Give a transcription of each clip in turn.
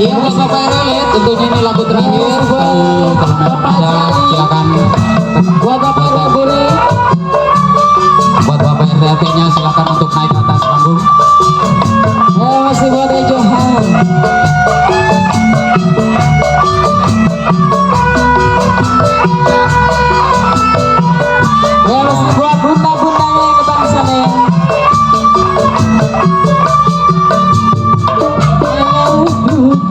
Iya Mas Bapak RW ya, tentunya ini lagu terakhir. Kalau ada silakan. Buat Bapak RW boleh. Buat Bapak RT nya silakan untuk naik ke atas panggung. Masih buat Johan. Masih buat bunda-bundanya yang ketang sana.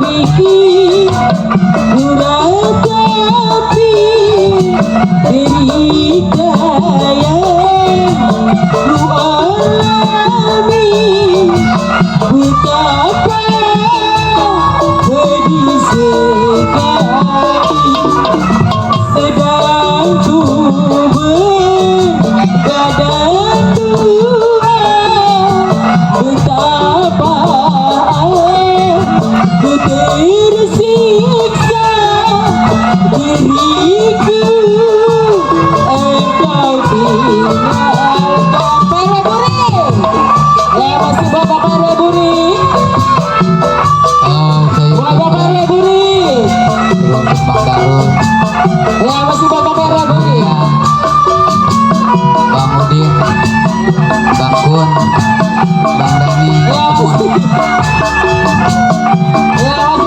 Pikir meratapi diri daya ku alami betapa pedih sekali sedang ku berbadan dua betapa ku tersiksa diriku engkau tinggalkan. Para buri ya masih bapak para buri buat bapak para buri Bang Darul, ya masih bapak para buri ya Bang Udin, Bang Kun, Bang Dani, ya masih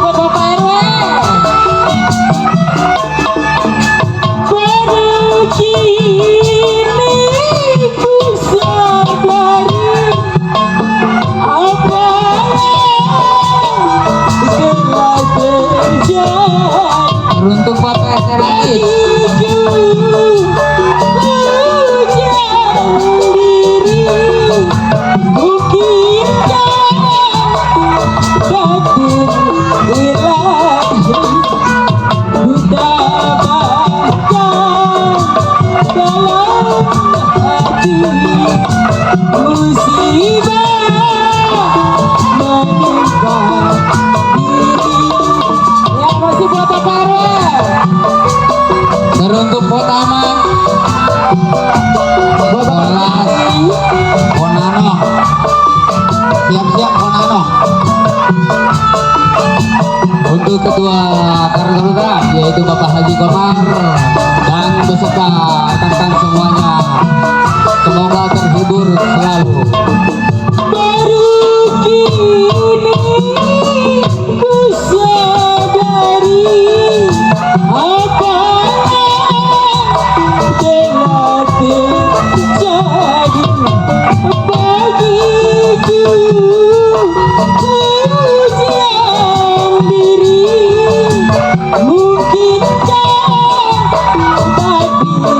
buat bapak RW. Baru kini ku sadari apa yang telah terjadi. untuk Bapak SRI. Teruntuk pertama Bolas Konano, siap-siap Konano. Untuk ketua Karangtaruna yaitu Bapak Haji Komar dan beserta rekan-rekan semuanya, semoga terhibur selalu. Baru kini ku sadari apa telah terjadi bagiku. Ujian diri mungkinkah takdir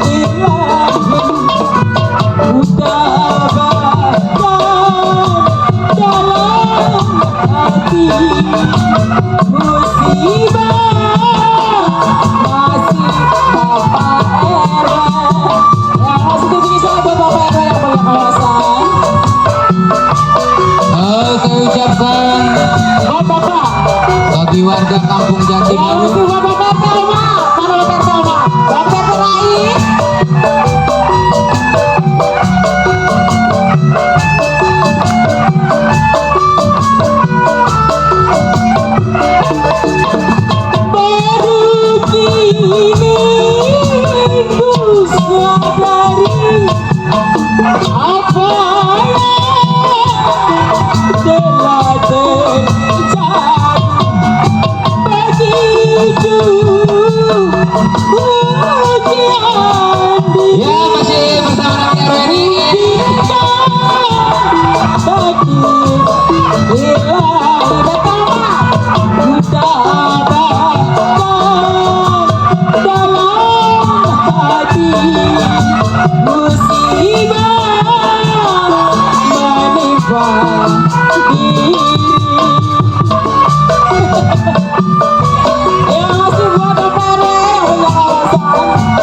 ilahi utabakan dalam hati musibah masih Bapak RW yang masih tinggi sana buat Bapak RW yang punya kawasan. Saya ucapkan Buat Bapak bagi warga Kampung Jati yang Baru, mesti buat Bapak RW mana Bapak RW Bapak RW lain. Baru kini ku sadari apa yang telah terjadi bagiku. Ujian diri ya masih bersama dengan RW ini. takdir ilahi betapa utabakan dalam hati musibah menimpa diri. Ya masih buat Bapak RW yang punya kawasan.